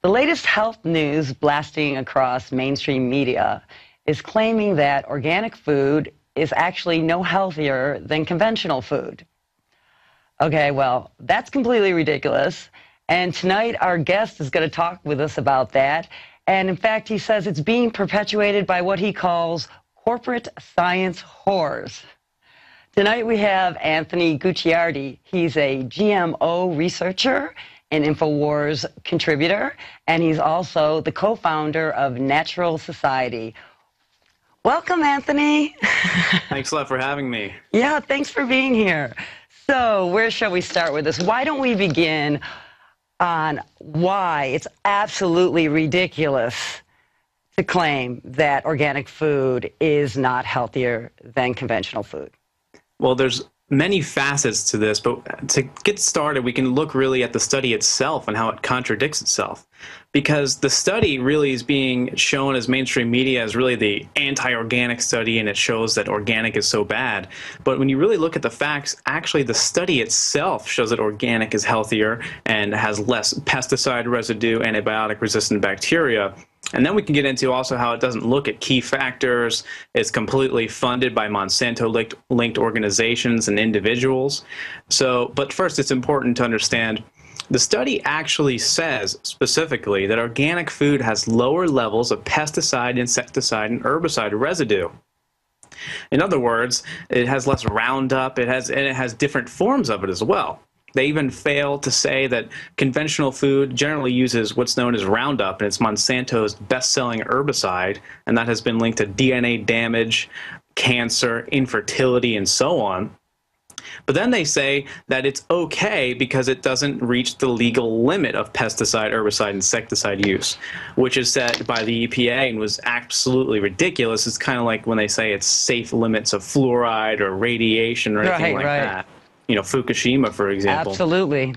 The latest health news blasting across mainstream media is claiming that organic food is actually no healthier than conventional food. Okay, well, that's completely ridiculous. And tonight our guest is going to talk with us about that. And in fact, he says it's being perpetuated by what he calls corporate science whores. Tonight we have Anthony Gucciardi. He's a GMO researcher and InfoWars contributor, and he's also the co-founder of Natural Society. Welcome, Anthony. Thanks a lot for having me. Yeah, thanks for being here. So where shall we start with this? Why don't we begin on why it's absolutely ridiculous to claim that organic food is not healthier than conventional food? Well, there's many facets to this, but to get started, we can look really at the study itself and how it contradicts itself. Because the study really is being shown as mainstream media as really the anti-organic study, and it shows that organic is so bad. But when you really look at the facts, actually the study itself shows that organic is healthier and has less pesticide residue, antibiotic-resistant bacteria. And then we can get into also how it doesn't look at key factors. It's completely funded by Monsanto-linked organizations and individuals. But first, it's important to understand the study actually says specifically that organic food has lower levels of pesticide, insecticide, and herbicide residue. In other words, it has less Roundup, and it has different forms of it as well. They even fail to say that conventional food generally uses what's known as Roundup, and it's Monsanto's best-selling herbicide, and that has been linked to DNA damage, cancer, infertility, and so on. But then they say that it's okay because it doesn't reach the legal limit of pesticide, herbicide, insecticide use, which is set by the EPA and was absolutely ridiculous. It's kind of like when they say it's safe limits of fluoride or radiation or anything like that. You know, Fukushima, for example. Absolutely.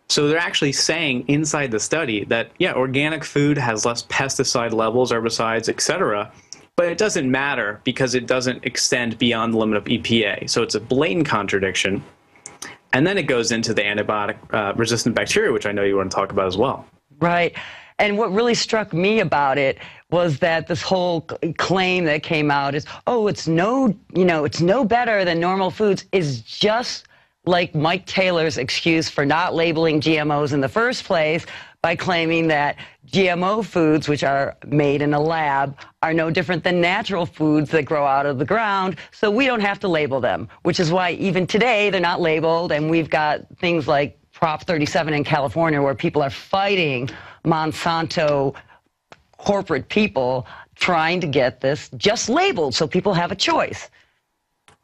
So they're actually saying inside the study that, yeah, organic food has less pesticide levels, herbicides, etc., but it doesn't matter because it doesn't extend beyond the limit of EPA. So it's a blatant contradiction. And then it goes into the antibiotic-resistant bacteria, which I know you want to talk about as well. Right. And what really struck me about it was that this whole claim that came out is, oh, it's no better than normal foods, is just like Mike Taylor's excuse for not labeling GMOs in the first place by claiming that GMO foods, which are made in a lab, are no different than natural foods that grow out of the ground, so we don't have to label them, which is why even today they're not labeled, and we've got things like Prop 37 in California where people are fighting Monsanto corporate people trying to get this just labeled so people have a choice.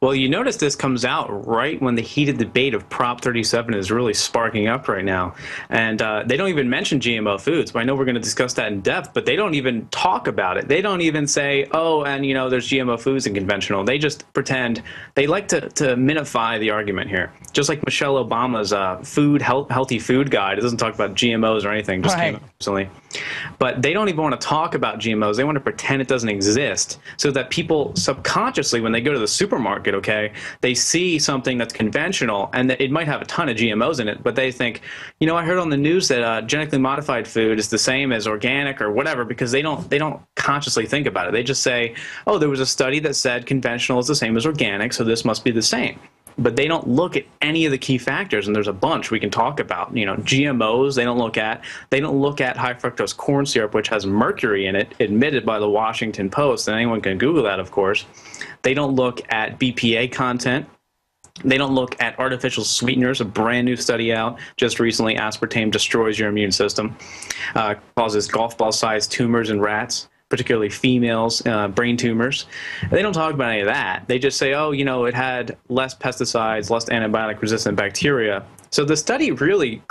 Well, you notice this comes out right when the heated debate of Prop 37 is really sparking up right now. And they don't even mention GMO foods. I know we're going to discuss that in depth, but they don't even talk about it. They don't even say, oh, and you know, there's GMO foods in conventional. They just pretend. They like to minify the argument here. Just like Michelle Obama's healthy food guide. It doesn't talk about GMOs or anything. Just came out recently. But they don't even want to talk about GMOs. They want to pretend it doesn't exist so that people subconsciously, when they go to the supermarket, okay, they see something that's conventional and that it might have a ton of GMOs in it, but they think, you know, I heard on the news that genetically modified food is the same as organic or whatever, because they don't consciously think about it. They just say, oh, there was a study that said conventional is the same as organic, so this must be the same. But they don't look at any of the key factors, and there's a bunch we can talk about. You know, GMOs, they don't look at. They don't look at high fructose corn syrup, which has mercury in it, admitted by the Washington Post, and anyone can Google that, of course. They don't look at BPA content. They don't look at artificial sweeteners, a brand new study out just recently. Aspartame destroys your immune system, causes golf ball-sized tumors in rats, particularly females, brain tumors. They don't talk about any of that. They just say, oh, you know, it had less pesticides, less antibiotic-resistant bacteria. So the study really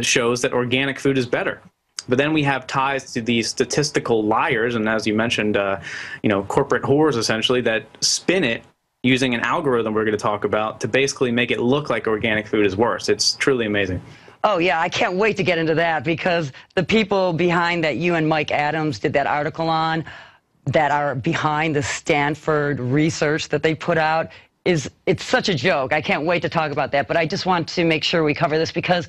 shows that organic food is better. But then we have ties to these statistical liars, and as you mentioned, you know, corporate whores essentially that spin it using an algorithm we're going to talk about to basically make it look like organic food is worse. It's truly amazing. Oh, yeah, I can't wait to get into that, because the people behind that you and Mike Adams did that article on that are behind the Stanford research that they put out it's such a joke. I can't wait to talk about that, but I just want to make sure we cover this, because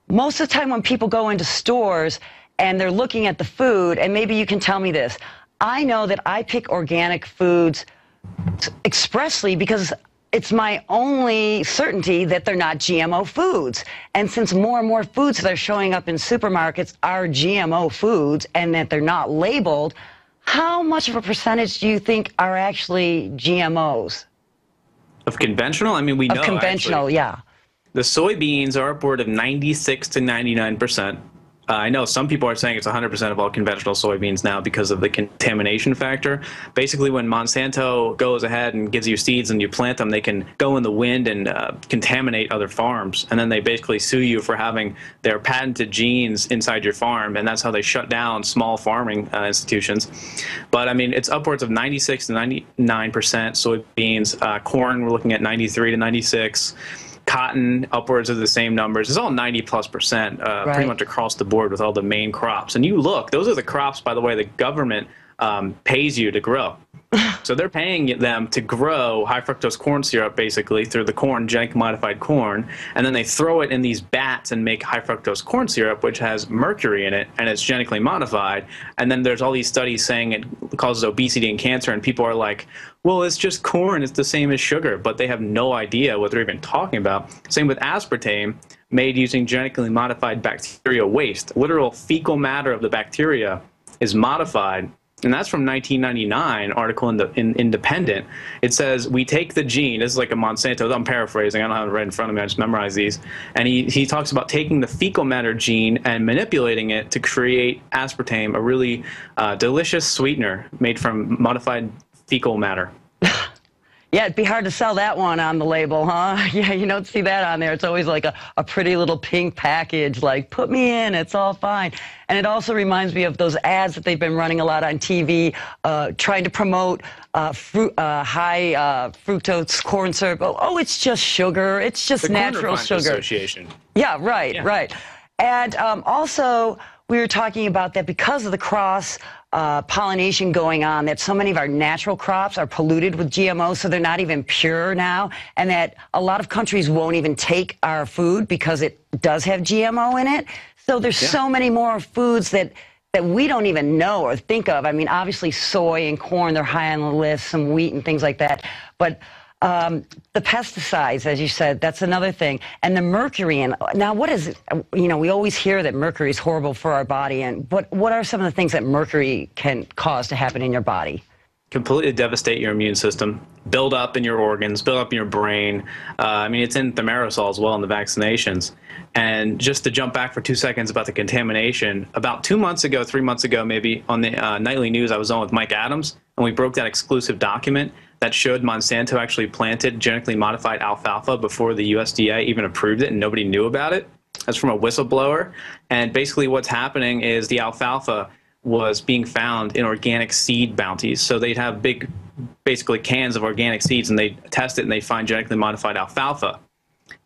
most of the time when people go into stores and they're looking at the food, and maybe you can tell me this. I know that I pick organic foods expressly because it's my only certainty that they're not GMO foods. And since more and more foods that are showing up in supermarkets are GMO foods and that they're not labeled, how much of a percentage do you think are actually GMOs? Of conventional? I mean, we know. Of conventional, actually, yeah. the soybeans are upward of 96 to 99%. I know some people are saying it's 100% of all conventional soybeans now because of the contamination factor. Basically, when Monsanto goes ahead and gives you seeds and you plant them, they can go in the wind and contaminate other farms. And then they basically sue you for having their patented genes inside your farm. And that's how they shut down small farming institutions. But I mean, it's upwards of 96 to 99% soybeans. Corn, we're looking at 93 to 96. Cotton, upwards of the same numbers. It's all 90+%, pretty much across the board with all the main crops. And you look, those are the crops, by the way, the government pays you to grow. So they're paying them to grow high fructose corn syrup, basically, through the corn, genetically modified corn, and then they throw it in these bats and make high fructose corn syrup, which has mercury in it, and it's genetically modified. And then there's all these studies saying it causes obesity and cancer, and people are like, well, it's just corn, it's the same as sugar, but they have no idea what they're even talking about. Same with aspartame, made using genetically modified bacteria waste. Literal fecal matter of the bacteria is modified. And that's from 1999 article in Independent. It says, we take the gene, this is like a Monsanto, I'm paraphrasing, I don't have it right in front of me, I just memorized these. And he talks about taking the fecal matter gene and manipulating it to create aspartame, a really delicious sweetener made from modified fecal matter. Yeah, it'd be hard to sell that one on the label, huh? Yeah, you don't see that on there. It's always like a pretty little pink package, like, put me in, it's all fine. And it also reminds me of those ads that they've been running a lot on TV, trying to promote high fructose corn syrup. Oh, it's just sugar. It's just natural sugar. Association. Yeah, right, right. And also, we were talking about that because of the cross pollination going on, that so many of our natural crops are polluted with GMOs, so they're not even pure now, and that a lot of countries won't even take our food because it does have GMO in it. So there's so many more foods that we don't even know or think of. I mean, obviously soy and corn, they're high on the list, some wheat and things like that. But the pesticides, as you said, that's another thing. And the mercury. And now, what is it? You know, we always hear that mercury is horrible for our body. And what are some of the things that mercury can cause to happen in your body? Completely devastate your immune system, build up in your organs, build up in your brain. I mean, it's in thimerosal as well in the vaccinations. And just to jump back for 2 seconds about the contamination, about 2 months ago, 3 months ago maybe, on the nightly news, I was on with Mike Adams, and we broke that exclusive document that showed Monsanto actually planted genetically modified alfalfa before the USDA even approved it, and nobody knew about it. That's from a whistleblower. And basically what's happening is the alfalfa was being found in organic seed bounties. So they'd have big, basically cans of organic seeds, and they'd test it, and they'd find genetically modified alfalfa.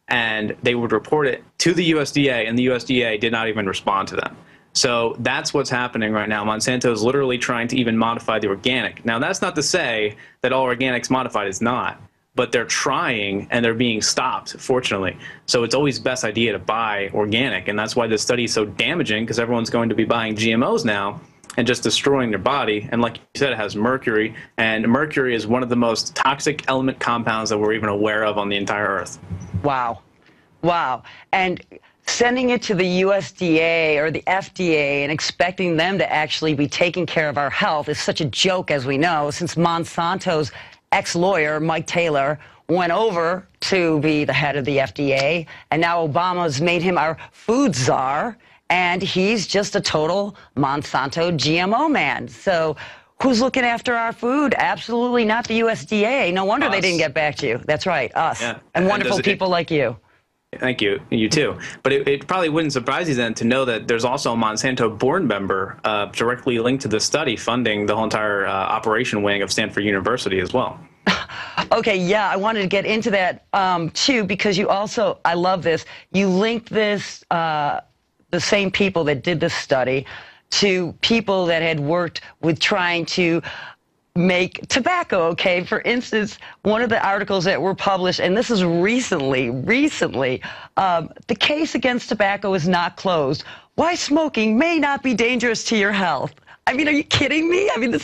And they would report it to the USDA, and the USDA did not even respond to them. So that's what's happening right now. Monsanto is literally trying to even modify the organic. Now, that's not to say that all organic's modified. It's not. But they're trying, and they're being stopped, fortunately. So it's always best idea to buy organic, and that's why this study is so damaging, because everyone's going to be buying GMOs now and just destroying their body. And like you said, it has mercury, and mercury is one of the most toxic element compounds that we're even aware of on the entire Earth. Wow. Wow. And sending it to the USDA or the FDA and expecting them to actually be taking care of our health is such a joke, as we know, since Monsanto's ex-lawyer, Mike Taylor, went over to be the head of the FDA, and now Obama's made him our food czar, and he's just a total Monsanto GMO man. So who's looking after our food? Absolutely not the USDA. No wonder they didn't get back to you. That's right, us. Yeah. And wonderful people like you. Thank you. You too. But it probably wouldn't surprise you then to know that there's also a Monsanto board member directly linked to this study funding the whole entire operation wing of Stanford University as well. Okay, yeah, I wanted to get into that too, because you also, I love this, you linked this, the same people that did this study to people that had worked with trying to make tobacco, okay? For instance, one of the articles that were published, and this is recently, the case against tobacco is not closed. why smoking may not be dangerous to your health. I mean, are you kidding me? I mean,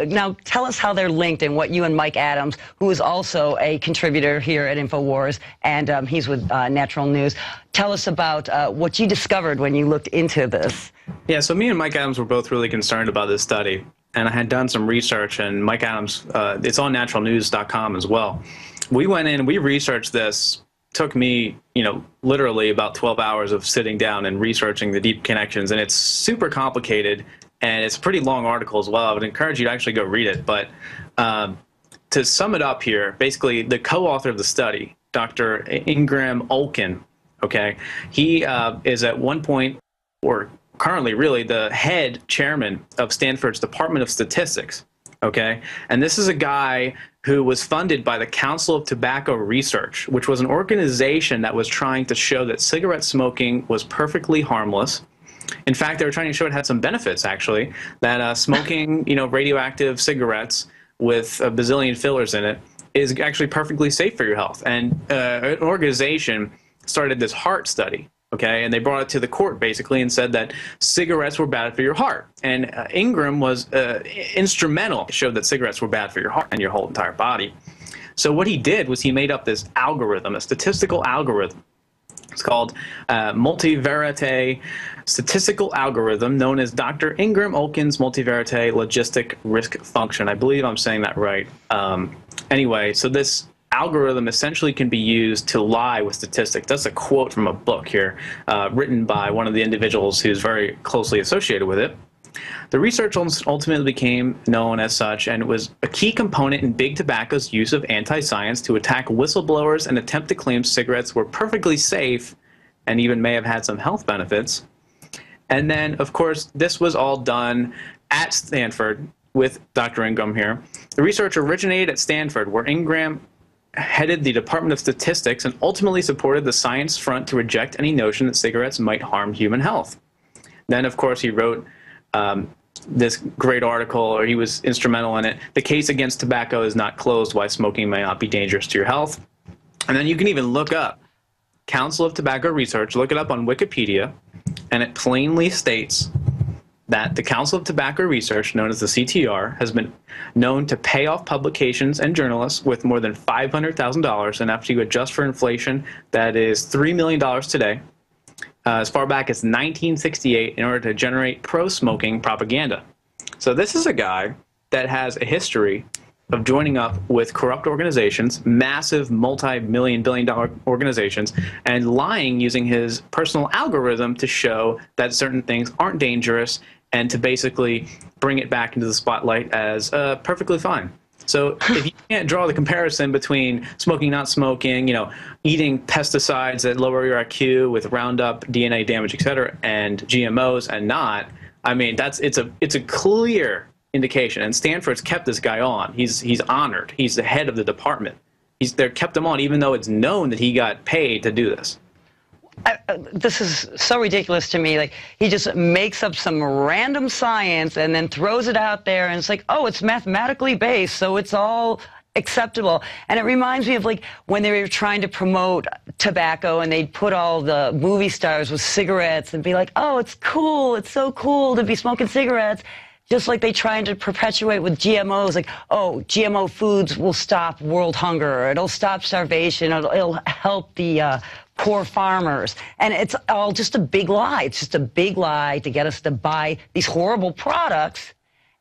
now tell us how they're linked and what you and Mike Adams, who is also a contributor here at InfoWars, and he's with Natural News. Tell us about what you discovered when you looked into this. Yeah, so me and Mike Adams were both really concerned about this study, and I had done some research, and Mike Adams, it's on naturalnews.com as well. We went in, we researched this. Took me, literally about 12 hours of sitting down and researching the deep connections, and it's super complicated, and it's a pretty long article as well. I would encourage you to actually go read it, but to sum it up here, basically the co-author of the study, Dr. Ingram Olkin, okay, he is at one point, or currently really, the head chairman of Stanford's Department of Statistics, okay, and this is a guy who was funded by the Council of Tobacco Research, which was an organization that was trying to show that cigarette smoking was perfectly harmless. In fact, they were trying to show it had some benefits, actually, that smoking, radioactive cigarettes with a bazillion fillers in it is actually perfectly safe for your health. And an organization started this heart study. Okay, and they brought it to the court basically and said that cigarettes were bad for your heart. And Ingram was instrumental, showed that cigarettes were bad for your heart and your whole entire body. So what he did was he made up this algorithm, a statistical algorithm. It's called multivariate statistical algorithm, known as Dr. Ingram Olkin's multivariate logistic risk function. I believe I'm saying that right. Anyway, so this algorithm essentially can be used to lie with statistics. That's a quote from a book here, written by one of the individuals who's very closely associated with it. The research ultimately became known as such, and it was a key component in Big Tobacco's use of anti-science to attack whistleblowers and attempt to claim cigarettes were perfectly safe and even may have had some health benefits. And then, of course, this was all done at Stanford with Dr. Ingram here. The research originated at Stanford, where Ingram headed the Department of Statistics and ultimately supported the science front to reject any notion that cigarettes might harm human health. Then, of course, he wrote this great article, or he was instrumental in it. The case against tobacco is not closed, why smoking may not be dangerous to your health. And then you can even look up Council of Tobacco Research, look it up on Wikipedia, and it plainly states that the Council of Tobacco Research, known as the CTR, has been known to pay off publications and journalists with more than $500,000, and after you adjust for inflation, that is $3 million today, as far back as 1968, in order to generate pro-smoking propaganda. So this is a guy that has a history of joining up with corrupt organizations, massive multi-million, billion-dollar organizations, and lying using his personal algorithm to show that certain things aren't dangerous and to basically bring it back into the spotlight as perfectly fine. So if you can't draw the comparison between smoking, not smoking, eating pesticides that lower your IQ with Roundup, DNA damage, etc., and GMOs and not, I mean, it's a clear indication. And Stanford's kept this guy on. He's honored. He's the head of the department. They kept him on even though it's known that he got paid to do this. This is so ridiculous to me. Like, he just makes up some random science and then throws it out there, and it's like, oh, it's mathematically based, so it's all acceptable. And it reminds me of like when they were trying to promote tobacco and they'd put all the movie stars with cigarettes and be like, oh, it's cool, it's so cool to be smoking cigarettes. Just like they trying to perpetuate with GMOs, like, oh, GMO foods will stop world hunger, it'll stop starvation, it'll help the poor farmers. And it's all just a big lie. It's just a big lie to get us to buy these horrible products.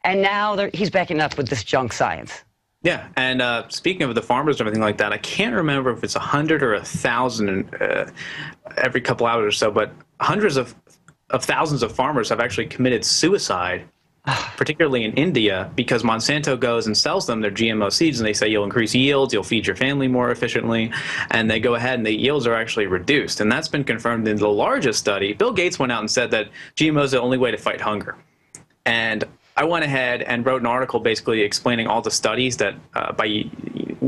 And now he's backing up with this junk science. Yeah, and speaking of the farmers and everything like that, I can't remember if it's 100 or 1,000 every couple hours or so, but hundreds of thousands of farmers have actually committed suicide, particularly in India, because Monsanto goes and sells them their GMO seeds, and they say you'll increase yields, you'll feed your family more efficiently, and they go ahead and the yields are actually reduced. And that's been confirmed in the largest study. Bill Gates went out and said that GMO is the only way to fight hunger. And I went ahead and wrote an article basically explaining all the studies that by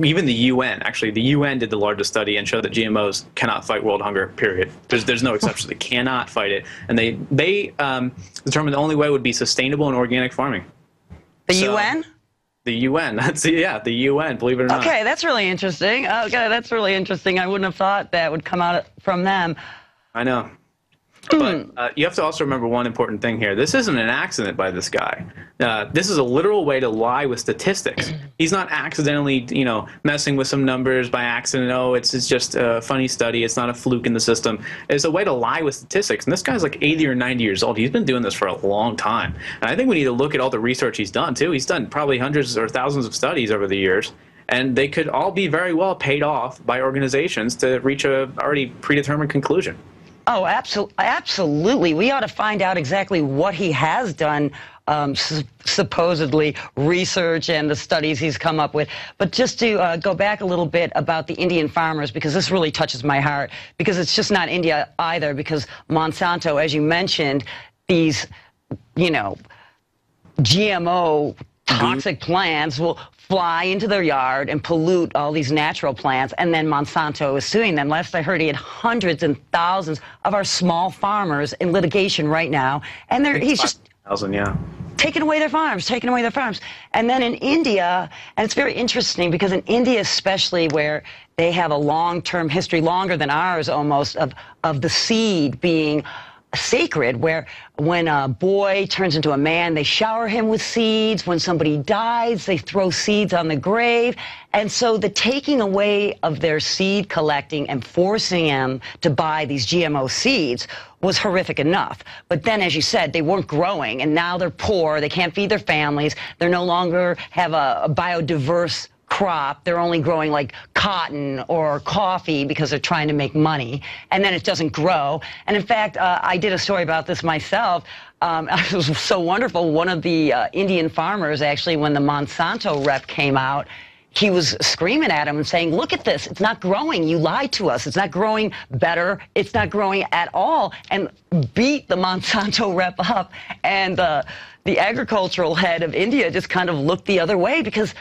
even the UN, actually the UN did the largest study and showed that GMOs cannot fight world hunger, period. There's no exception. They cannot fight it. And they determined the only way would be sustainable and organic farming. The UN? The UN. Yeah, the UN, believe it or not. Okay, that's really interesting. Okay, that's really interesting. I wouldn't have thought that would come out from them. I know. But you have to also remember one important thing here. This isn't an accident by this guy. This is a literal way to lie with statistics. He's not accidentally, messing with some numbers by accident. Oh, it's just a funny study. It's not a fluke in the system. It's a way to lie with statistics. And this guy's like 80 or 90 years old. He's been doing this for a long time. And I think we need to look at all the research he's done, too. He's done probably hundreds or thousands of studies over the years. And they could all be very well paid off by organizations to reach a already predetermined conclusion. Oh, absolutely. We ought to find out exactly what he has done, supposedly research and the studies he's come up with. But just to go back a little bit about the Indian farmers, because this really touches my heart, because it's just not India either, because Monsanto, as you mentioned, these, GMO toxic plants will fly into their yard and pollute all these natural plants, and then Monsanto is suing them. Last I heard, he had hundreds and thousands of our small farmers in litigation right now, and he's just taking away their farms, And then in India, and it's very interesting because in India especially, where they have a long-term history, longer than ours almost, of the seed being sacred, where when a boy turns into a man, they shower him with seeds. When somebody dies, they throw seeds on the grave. And so the taking away of their seed collecting and forcing them to buy these GMO seeds was horrific enough. But then, as you said, they weren't growing, and now they're poor. They can't feed their families. They no longer have a biodiverse crop. They're only growing like cotton or coffee because they're trying to make money, and then it doesn't grow. And in fact, I did a story about this myself. It was so wonderful. One of the Indian farmers, actually, when the Monsanto rep came out, he was screaming at him and saying, look at this, it's not growing, you lied to us, it's not growing better, it's not growing at all, and beat the Monsanto rep up. And the agricultural head of India just kind of looked the other way, because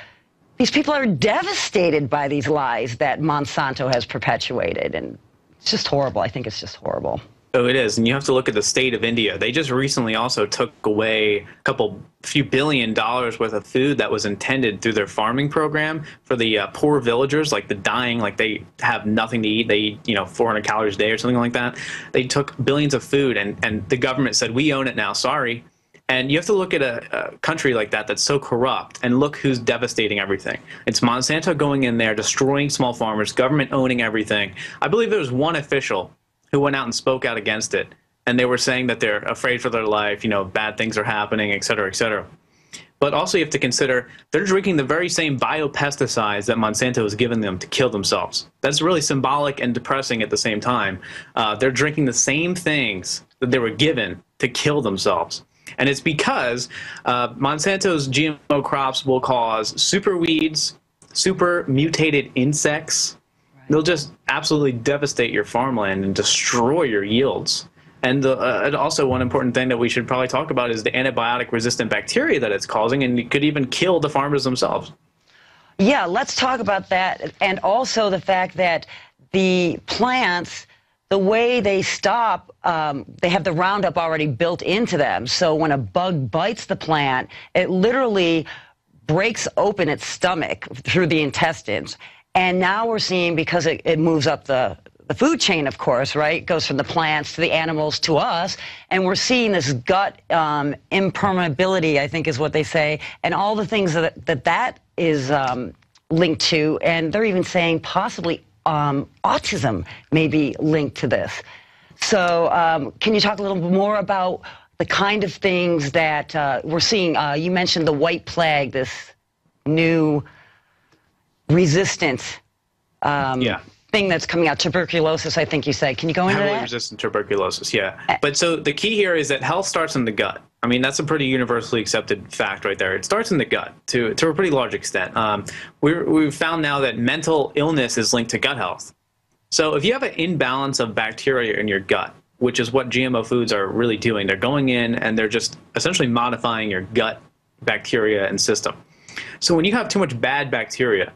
these people are devastated by these lies that Monsanto has perpetuated, and it's just horrible. I think it's just horrible. Oh, it is, and you have to look at the state of India. They just recently also took away a few $1 billion worth of food that was intended through their farming program for the poor villagers, like the dying, like they have nothing to eat. They eat, 400 calories a day or something like that. They took billions of food, and the government said, we own it now, sorry. And you have to look at a country like that that's so corrupt, and look who's devastating everything. It's Monsanto going in there, destroying small farmers, government owning everything. I believe there was one official who went out and spoke out against it, and they were saying that they're afraid for their life, bad things are happening, et cetera, et cetera. But also you have to consider they're drinking the very same biopesticides that Monsanto has given them to kill themselves. That's really symbolic and depressing at the same time. They're drinking the same things that they were given to kill themselves. And it's because Monsanto's GMO crops will cause super weeds, super mutated insects. Right. They'll just absolutely devastate your farmland and destroy your yields. And also one important thing that we should probably talk about is the antibiotic-resistant bacteria that it's causing, and it could even kill the farmers themselves. Yeah, let's talk about that, and also the fact that the plants, the way they stop, they have the Roundup already built into them. So when a bug bites the plant, it literally breaks open its stomach through the intestines. And now we're seeing, because it moves up the food chain, of course, right? It goes from the plants to the animals to us. And we're seeing this gut impermeability, I think is what they say, and all the things that is linked to. And they're even saying possibly autism may be linked to this. So can you talk a little bit more about the kind of things that we're seeing? You mentioned the white plague, this new resistant thing that's coming out, tuberculosis, I think you said. Can you go into that? Heavily resistant tuberculosis, yeah. But so the key here is that health starts in the gut. I mean, that's a pretty universally accepted fact right there. It starts in the gut to a pretty large extent. We've found now that mental illness is linked to gut health. So if you have an imbalance of bacteria in your gut, which is what GMO foods are really doing, they're going in and they're just essentially modifying your gut bacteria and system. So when you have too much bad bacteria,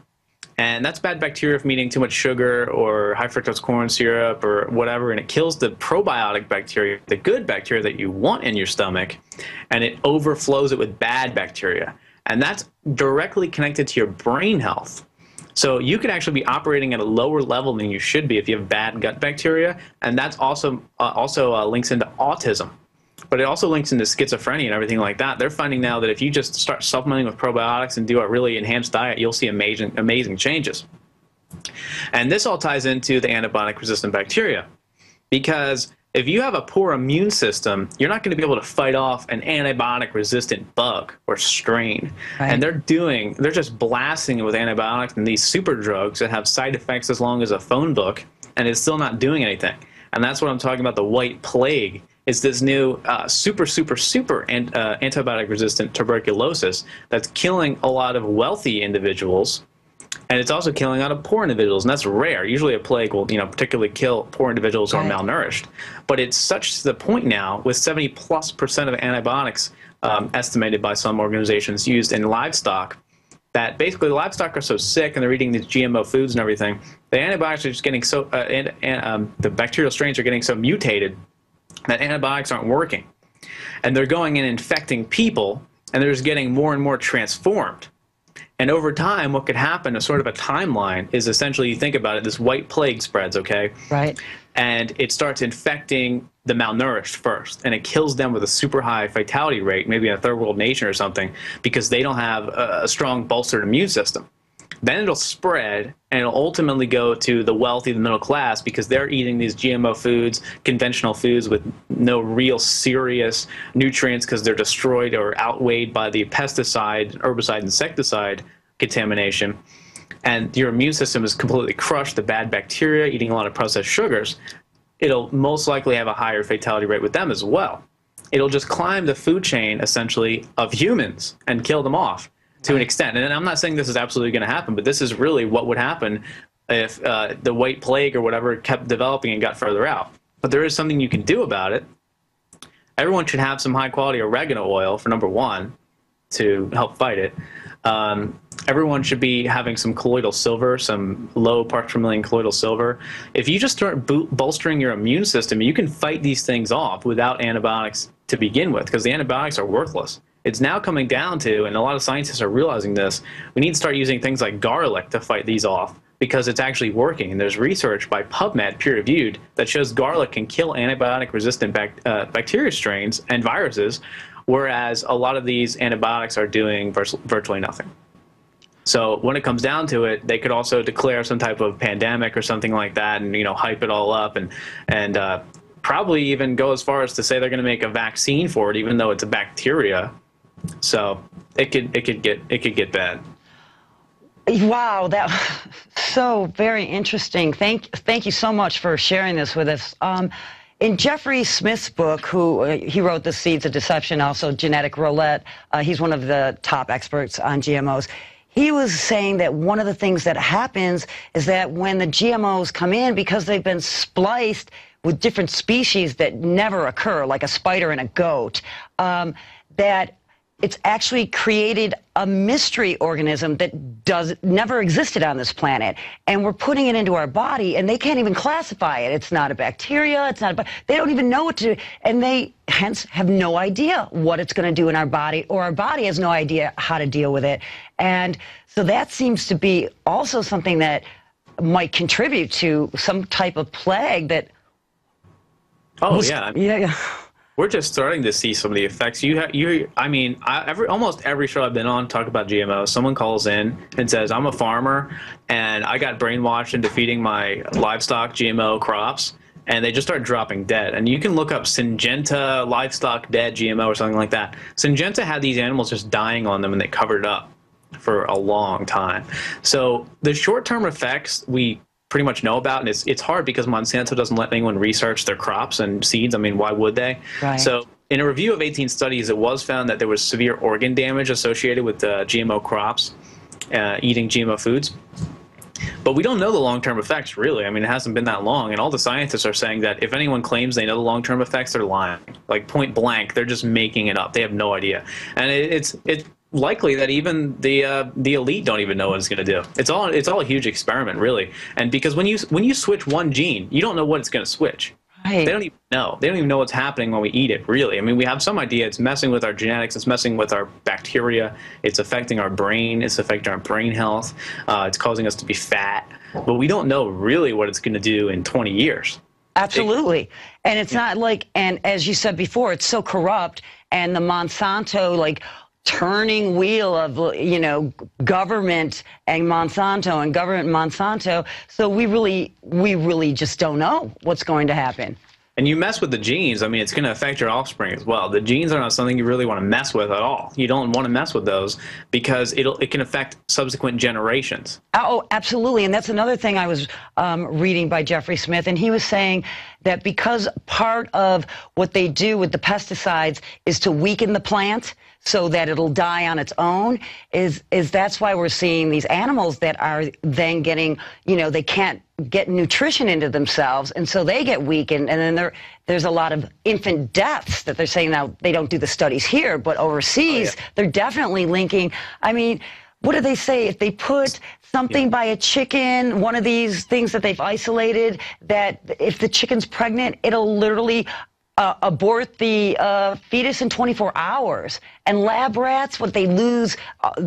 and that's bad bacteria from eating too much sugar or high fructose corn syrup or whatever, and it kills the probiotic bacteria, the good bacteria that you want in your stomach, and it overflows it with bad bacteria. And that's directly connected to your brain health. So you could actually be operating at a lower level than you should be if you have bad gut bacteria, and that's also links into autism. But it also links into schizophrenia and everything like that. They're finding now that if you just start supplementing with probiotics and do a really enhanced diet, you'll see amazing changes. And this all ties into the antibiotic-resistant bacteria, because if you have a poor immune system, you're not going to be able to fight off an antibiotic-resistant bug or strain. Right. And they're just blasting it with antibiotics and these super drugs that have side effects as long as a phone book, and it's still not doing anything. And that's what I'm talking about, the white plague. It's this new super antibiotic-resistant tuberculosis that's killing a lot of wealthy individuals, and it's also killing a lot of poor individuals, and that's rare. Usually a plague will, particularly kill poor individuals who are malnourished. But it's such to the point now, with 70+% of antibiotics estimated by some organizations used in livestock, that basically the livestock are so sick and they're eating these GMO foods and everything, the antibiotics are just getting so, the bacterial strains are getting so mutated that antibiotics aren't working. And they're going and infecting people, and they're just getting more and more transformed. And over time, what could happen, a sort of a timeline, is essentially, you think about it, this white plague spreads, okay? Right. And it starts infecting the malnourished first, and it kills them with a super high fatality rate, maybe in a third world nation or something, because they don't have a strong bolstered immune system. Then it'll spread, and it'll ultimately go to the wealthy, the middle class, because they're eating these GMO foods, conventional foods with no real serious nutrients because they're destroyed or outweighed by the pesticide, herbicide, insecticide contamination. And your immune system is completely crushed, the bad bacteria, eating a lot of processed sugars. It'll most likely have a higher fatality rate with them as well. It'll just climb the food chain, essentially, of humans and kill them off. To an extent. And I'm not saying this is absolutely going to happen, but this is really what would happen if the white plague or whatever kept developing and got further out. But there is something you can do about it. Everyone should have some high-quality oregano oil, for number one, to help fight it. Everyone should be having some colloidal silver, some low parts per million colloidal silver. If you just start bolstering your immune system, you can fight these things off without antibiotics to begin with, because the antibiotics are worthless. It's now coming down to, and a lot of scientists are realizing this, we need to start using things like garlic to fight these off, because it's actually working. And there's research by PubMed, peer-reviewed, that shows garlic can kill antibiotic-resistant bacteria strains and viruses, whereas a lot of these antibiotics are doing virtually nothing. So when it comes down to it, they could also declare some type of pandemic or something like that, and hype it all up, and probably even go as far as to say they're going to make a vaccine for it, even though it's a bacteria. So it could get bad. Wow, that so very interesting. Thank you so much for sharing this with us. In Jeffrey Smith's book, he wrote The Seeds of Deception, also Genetic Roulette, he's one of the top experts on GMOs. He was saying that one of the things that happens is that when the GMOs come in, because they've been spliced with different species that never occur, like a spider and a goat, that it's actually created a mystery organism that never existed on this planet, and we're putting it into our body, and they can't even classify it. It's not a bacteria. It's not. They don't even know what to do, and they hence have no idea what it's going to do in our body, or our body has no idea how to deal with it. And so that seems to be also something that might contribute to some type of plague that. Oh yeah. Yeah. We're just starting to see some of the effects. Almost every show I've been on talk about GMOs. Someone calls in and says, I'm a farmer and I got brainwashed into feeding my livestock GMO crops, and they just start dropping dead. And you can look up Syngenta livestock dead GMO or something like that. Syngenta had these animals just dying on them, and they covered it up for a long time. So the short-term effects we pretty much know about, and it's hard because Monsanto doesn't let anyone research their crops and seeds. I mean, why would they? Right. So in a review of 18 studies, it was found that there was severe organ damage associated with GMO crops, eating GMO foods. But we don't know the long-term effects, really. I mean, it hasn't been that long, and all the scientists are saying that if anyone claims they know the long-term effects, they're lying. Like, point blank, they're just making it up. They have no idea. And it's likely that even the elite don't even know what it's going to do. It's all a huge experiment, really. And because when you switch one gene, you don't know what it's going to switch. Right. They don't even know. They don't even know what's happening when we eat it, really. I mean, we have some idea it's messing with our genetics, it's messing with our bacteria, it's affecting our brain, it's affecting our brain health, it's causing us to be fat, but we don't know really what it's going to do in 20 years. Absolutely. And it's not like, and as you said before, it's so corrupt, and the Monsanto, like, turning wheel of, you know, government and Monsanto and government and Monsanto. So we really just don't know what's going to happen. And you mess with the genes, I mean, it's going to affect your offspring as well. The genes are not something you really want to mess with at all. You don't want to mess with those because it can affect subsequent generations. Oh, absolutely. And that's another thing I was reading by Jeffrey Smith, and he was saying that because part of what they do with the pesticides is to weaken the plant so that it'll die on its own, is that's why we're seeing these animals that are then getting, you know, they can't get nutrition into themselves, and so they get weakened, and then there's a lot of infant deaths that they're saying. Now, they don't do the studies here, but overseas, they're definitely linking. I mean, what do they say? If they put something by a chicken, one of these things that they've isolated, that if the chicken's pregnant, it'll literally abort the fetus in 24 hours. And lab rats, what they lose,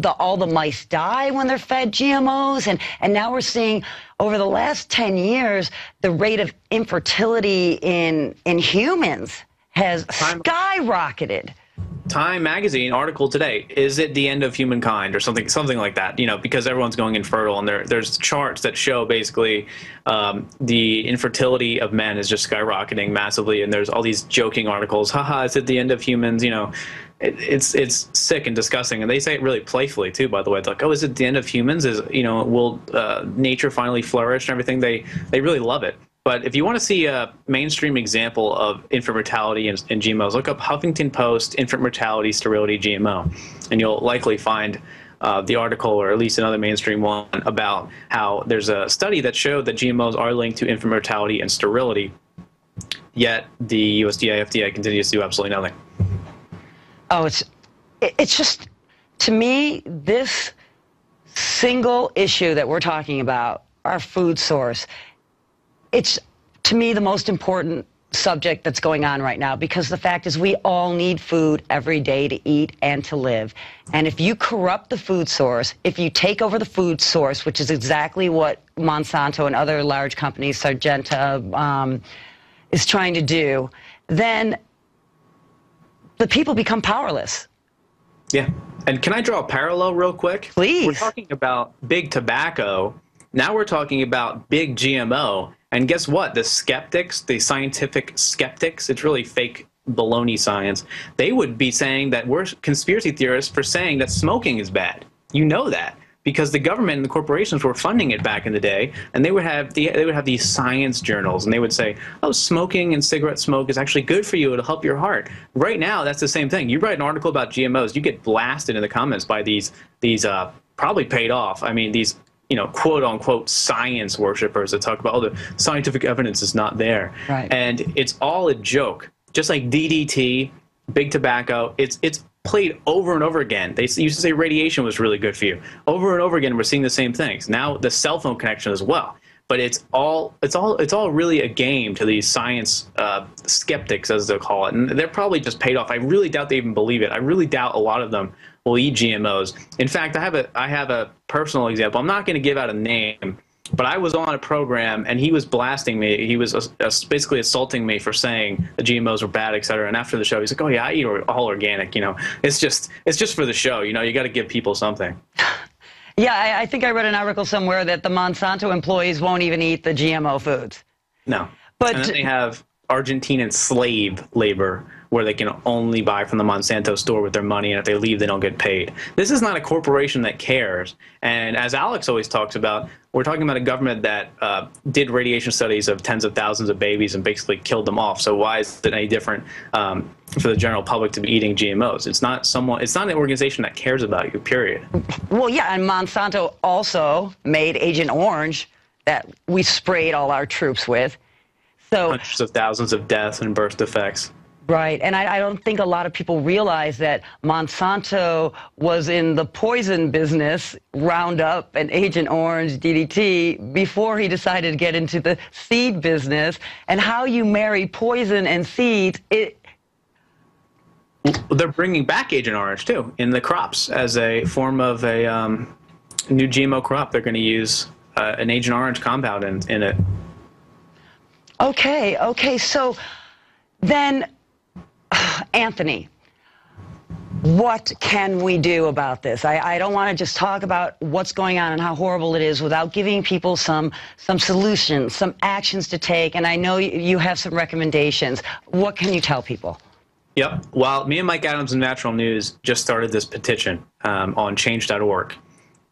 all the mice die when they're fed GMOs. And now we're seeing over the last 10 years, the rate of infertility in humans has skyrocketed. Time magazine article today, is it the end of humankind, or something like that, you know, because everyone's going infertile, and there's charts that show basically the infertility of men is just skyrocketing massively, and there's all these joking articles, haha, is it the end of humans, you know. It's sick and disgusting, and they say it really playfully too, by the way. It's like, oh, is it the end of humans? Is, you know, will nature finally flourish and everything? They really love it. But if you want to see a mainstream example of infant mortality and GMOs, look up Huffington Post infant mortality sterility GMO, and you'll likely find the article, or at least another mainstream one, about how there's a study that showed that GMOs are linked to infant mortality and sterility, yet the USDA, FDA continues to do absolutely nothing. Oh, it's just, to me, this single issue that we're talking about, our food source, it's, to me, the most important subject that's going on right now, because the fact is we all need food every day to eat and to live. And if you corrupt the food source, if you take over the food source, which is exactly what Monsanto and other large companies, Syngenta, is trying to do, then the people become powerless. Yeah. And can I draw a parallel real quick? Please. We're talking about big tobacco. Now we're talking about big GMO. And guess what? The skeptics, the scientific skeptics, it's really fake baloney science. They would be saying that we're conspiracy theorists for saying that smoking is bad. You know that, because the government and the corporations were funding it back in the day, and they would have these science journals, and they would say, oh, smoking and cigarette smoke is actually good for you. It'll help your heart. Right now, that's the same thing. You write an article about GMOs, you get blasted in the comments by these probably paid off. I mean, these, you know, quote unquote science worshipers that talk about, oh, the scientific evidence is not there. Right. And it's all a joke. Just like DDT, big tobacco, it's played over and over again. They used to say radiation was really good for you. Over and over again, we're seeing the same things. Now the cell phone connection as well. But it's all really a game to these science skeptics, as they'll call it, and they're probably just paid off. I really doubt they even believe it. I really doubt a lot of them will eat GMOs. In fact, I have a personal example. I'm not going to give out a name, but I was on a program and he was blasting me. He was basically assaulting me for saying the GMOs were bad, et cetera. And after the show, he's like, "Oh yeah, I eat all organic. You know, it's just for the show. You know, you got to give people something." Yeah, I think I read an article somewhere that the Monsanto employees won't even eat the GMO foods. No, but and then they have Argentinian slave labor, where they can only buy from the Monsanto store with their money, and if they leave, they don't get paid. This is not a corporation that cares. And as Alex always talks about, we're talking about a government that did radiation studies of tens of thousands of babies and basically killed them off. So why is it any different for the general public to be eating GMOs? It's not an organization that cares about you, period. Well, yeah, and Monsanto also made Agent Orange that we sprayed all our troops with. So hundreds of thousands of deaths and birth defects. Right, and I don't think a lot of people realize that Monsanto was in the poison business, Roundup and Agent Orange, DDT, before he decided to get into the seed business. And how you marry poison and seeds, they're bringing back Agent Orange too in the crops as a form of a new GMO crop. They're going to use an Agent Orange compound in it. Okay, so then, Anthony, what can we do about this? I don't want to just talk about what's going on and how horrible it is without giving people some solutions, some actions to take. And I know you have some recommendations. What can you tell people? Yep. Well, me and Mike Adams and Natural News just started this petition on change.org.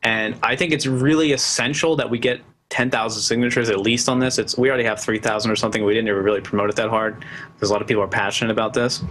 And I think it's really essential that we get 10,000 signatures at least on this. We already have 3,000 or something. We didn't ever really promote it that hard because a lot of people are passionate about this.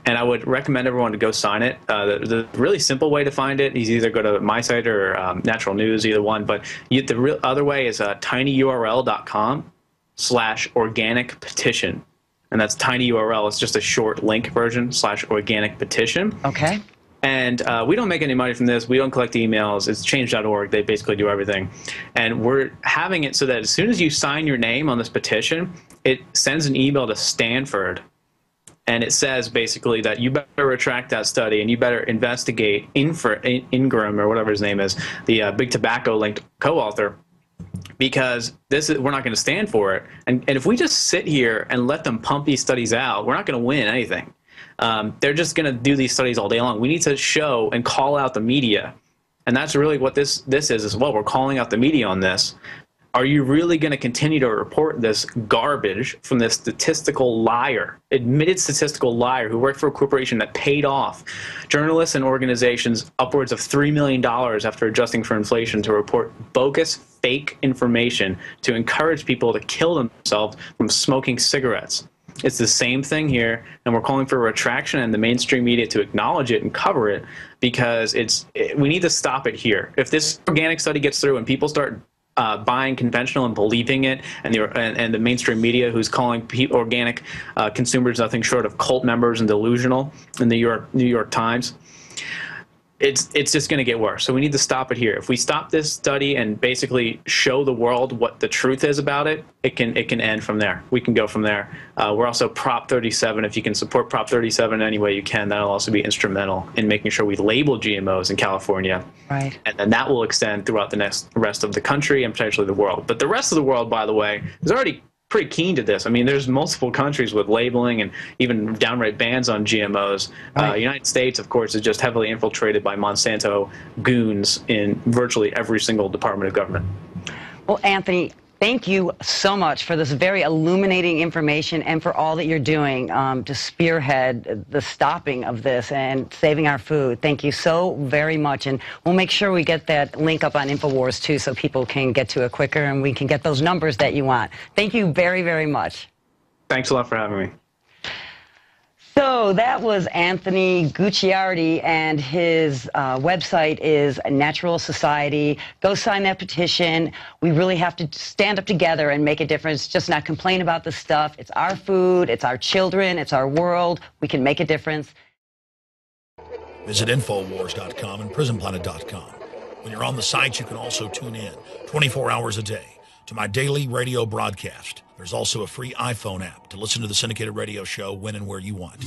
And I would recommend everyone to go sign it. The really simple way to find it is either go to my site or Natural News, either one. But the real other way is tinyurl.com/organic petition. And that's tinyurl. It's just a short link version /organic petition. Okay. And we don't make any money from this. We don't collect emails. It's change.org. They basically do everything. And we're having it so that as soon as you sign your name on this petition, it sends an email to Stanford. And it says basically that you better retract that study and you better investigate Ingram or whatever his name is, the Big Tobacco linked co-author, because we're not going to stand for it. And if we just sit here and let them pump these studies out, we're not going to win anything. They're just going to do these studies all day long. We need to show and call out the media. And that's really what this is as well. We're calling out the media on this. Are you really going to continue to report this garbage from this statistical liar, admitted statistical liar who worked for a corporation that paid off journalists and organizations upwards of $3 million after adjusting for inflation to report bogus, fake information to encourage people to kill themselves from smoking cigarettes? It's the same thing here, and we're calling for a retraction and the mainstream media to acknowledge it and cover it, because we need to stop it here. If this organic study gets through and people start buying conventional and believing it, and the mainstream media who's calling organic consumers nothing short of cult members and delusional in the New York Times, it's just going to get worse. So we need to stop it here. If we stop this study and basically show the world what the truth is about it, it can end from there. We can go from there. We're also Prop 37. If you can support Prop 37 any way you can, that'll also be instrumental in making sure we label GMOs in California. Right. And then that will extend throughout the rest of the country and potentially the world. But the rest of the world, by the way, is already pretty keen to this. I mean, there's multiple countries with labeling and even downright bans on GMOs. Right. United States, of course, is just heavily infiltrated by Monsanto goons in virtually every single department of government. Well, Anthony, thank you so much for this very illuminating information and for all that you're doing to spearhead the stopping of this and saving our food. Thank you so very much. And we'll make sure we get that link up on InfoWars, too, so people can get to it quicker and we can get those numbers that you want. Thank you very, very much. Thanks a lot for having me. So that was Anthony Gucciardi, and his website is Natural Society. Go sign that petition. We really have to stand up together and make a difference, just not complain about the stuff. It's our food, it's our children, it's our world. We can make a difference. Visit Infowars.com and PrisonPlanet.com. When you're on the site, you can also tune in 24 hours a day to my daily radio broadcast. There's also a free iPhone app to listen to the syndicated radio show when and where you want.